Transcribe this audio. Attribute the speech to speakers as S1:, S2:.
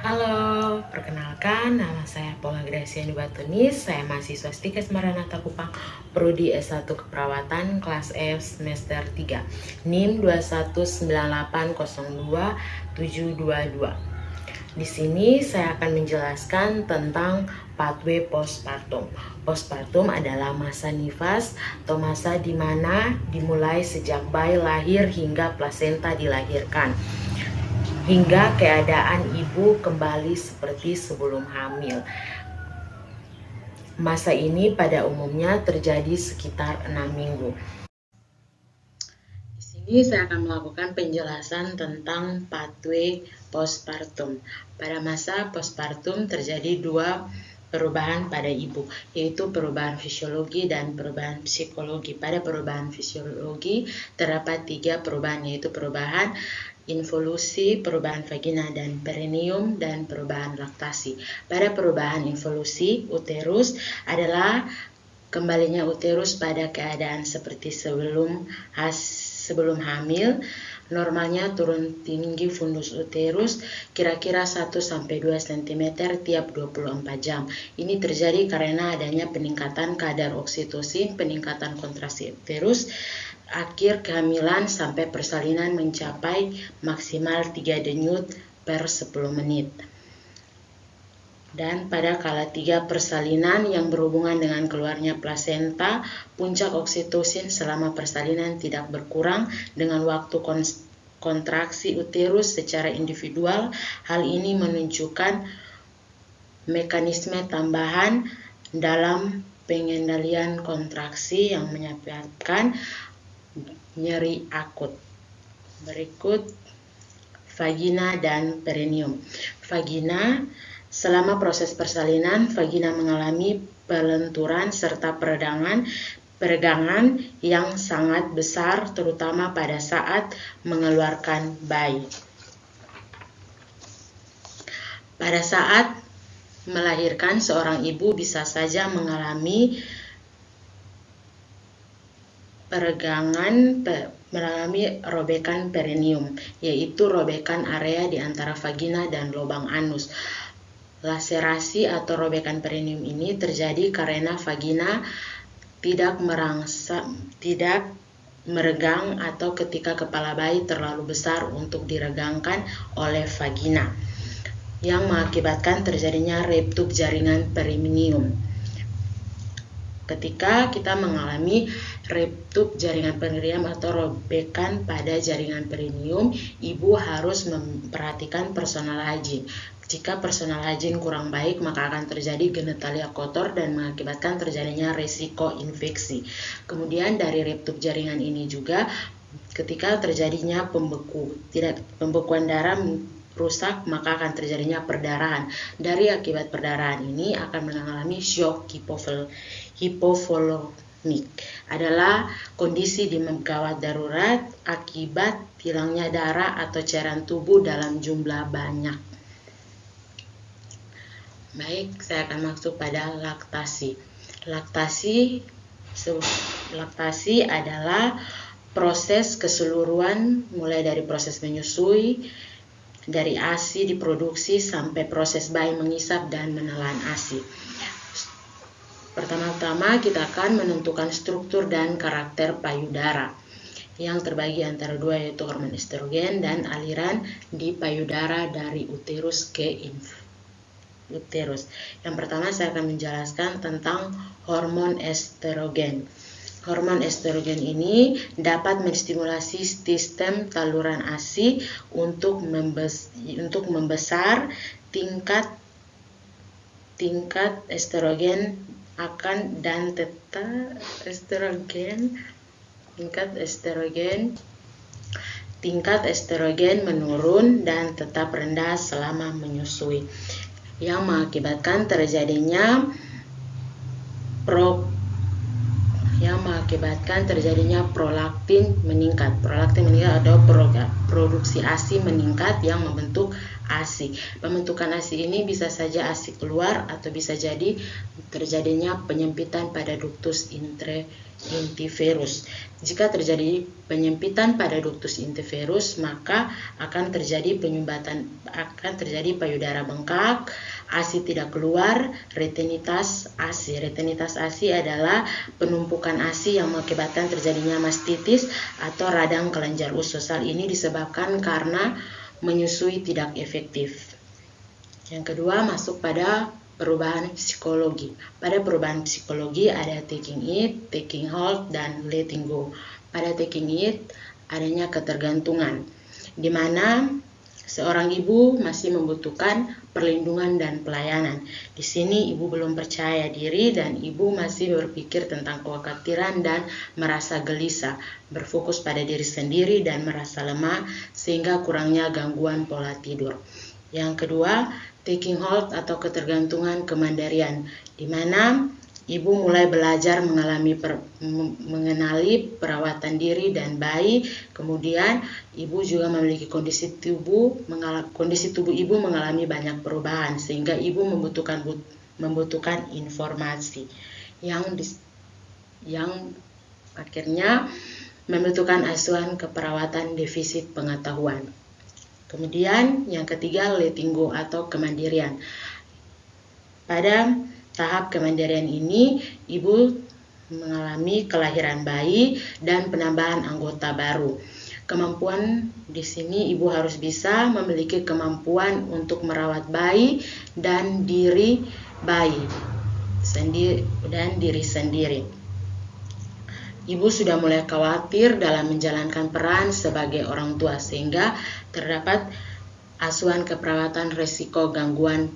S1: Halo, perkenalkan nama saya Paula Gracia Batunis. Saya mahasiswa Stikes Maranatha Kupang, Prodi S1 Keperawatan kelas F semester 3, NIM 219802722. Di sini saya akan menjelaskan tentang pathway postpartum. Postpartum adalah masa nifas atau masa di mana dimulai sejak bayi lahir hingga plasenta dilahirkan, hingga keadaan ibu kembali seperti sebelum hamil. Masa ini pada umumnya terjadi sekitar 6 minggu. Di sini saya akan melakukan penjelasan tentang pathway postpartum. Pada masa postpartum terjadi dua perubahan pada ibu, yaitu perubahan fisiologi dan perubahan psikologi. Pada perubahan fisiologi terdapat 3 perubahan, yaitu perubahan involusi, perubahan vagina dan perineum, dan perubahan laktasi. Pada perubahan involusi, uterus adalah kembalinya uterus pada keadaan seperti sebelum hamil. Normalnya turun tinggi fundus uterus kira-kira 1-2 cm tiap 24 jam. Ini terjadi karena adanya peningkatan kadar oksitosin, peningkatan kontraksi uterus. Akhir kehamilan sampai persalinan mencapai maksimal 3 denyut per 10 menit. Dan pada kala 3 persalinan yang berhubungan dengan keluarnya plasenta, puncak oksitosin selama persalinan tidak berkurang dengan waktu kontraksi uterus secara individual. Hal ini menunjukkan mekanisme tambahan dalam pengendalian kontraksi yang menyebabkan nyeri akut. Berikut vagina dan perineum. Vagina, selama proses persalinan, vagina mengalami pelenturan serta peregangan yang sangat besar, terutama pada saat mengeluarkan bayi. Pada saat melahirkan, seorang ibu bisa saja mengalami robekan perineum, yaitu robekan area di antara vagina dan lubang anus. Laserasi atau robekan perineum ini terjadi karena vagina tidak meregang atau ketika kepala bayi terlalu besar untuk diregangkan oleh vagina, yang mengakibatkan terjadinya ruptur jaringan perineum. Ketika kita mengalami ruptur jaringan perineum atau robekan pada jaringan perineum, ibu harus memperhatikan personal hygiene. Jika personal hygiene kurang baik, maka akan terjadi genitalia kotor dan mengakibatkan terjadinya resiko infeksi. Kemudian dari ruptur jaringan ini juga, ketika terjadinya pembekuan darah rusak, maka akan terjadinya perdarahan. Dari akibat perdarahan ini akan mengalami shock hipovolemik, adalah kondisi di gawat darurat akibat hilangnya darah atau cairan tubuh dalam jumlah banyak. Baik, saya akan masuk pada laktasi. Laktasi adalah proses keseluruhan mulai dari proses menyusui, dari ASI diproduksi sampai proses bayi mengisap dan menelan ASI. Pertama-tama kita akan menentukan struktur dan karakter payudara yang terbagi antara 2, yaitu hormon estrogen dan aliran di payudara dari uterus ke uterus. Yang pertama saya akan menjelaskan tentang hormon estrogen. Hormon estrogen ini dapat menstimulasi sistem saluran ASI untuk membesar tingkat estrogen tingkat estrogen menurun dan tetap rendah selama menyusui, yang mengakibatkan terjadinya prolaktin meningkat. Prolaktin meningkat atau produksi ASI meningkat yang membentuk ASI. Pembentukan ASI ini bisa saja ASI keluar atau bisa jadi terjadinya penyempitan pada ductus intiferus. Jika terjadi penyempitan pada ductus interferus, maka akan terjadi payudara bengkak, ASI tidak keluar, retinitas ASI. Retinitas ASI adalah penumpukan ASI yang mengakibatkan terjadinya mastitis atau radang kelenjar usus. Hal ini disebabkan karena menyusui tidak efektif. Yang kedua, masuk pada perubahan psikologi. Pada perubahan psikologi ada taking it, taking hold, dan letting go. Pada taking it adanya ketergantungan, di mana seorang ibu masih membutuhkan perlindungan dan pelayanan. Di sini ibu belum percaya diri dan ibu masih berpikir tentang kekhawatiran dan merasa gelisah, berfokus pada diri sendiri dan merasa lemah sehingga kurangnya gangguan pola tidur. Yang kedua, taking hold atau ketergantungan kemandirian, di mana ibu mulai belajar mengenali perawatan diri dan bayi. Kemudian ibu juga memiliki kondisi tubuh ibu mengalami banyak perubahan sehingga ibu membutuhkan informasi yang akhirnya membutuhkan asuhan keperawatan defisit pengetahuan. Kemudian yang ketiga, letting go atau kemandirian. Pada tahap kemandirian ini, ibu mengalami kelahiran bayi dan penambahan anggota baru. Kemampuan di sini ibu harus bisa memiliki kemampuan untuk merawat bayi dan diri sendiri. Ibu sudah mulai khawatir dalam menjalankan peran sebagai orang tua sehingga terdapat asuhan keperawatan resiko gangguan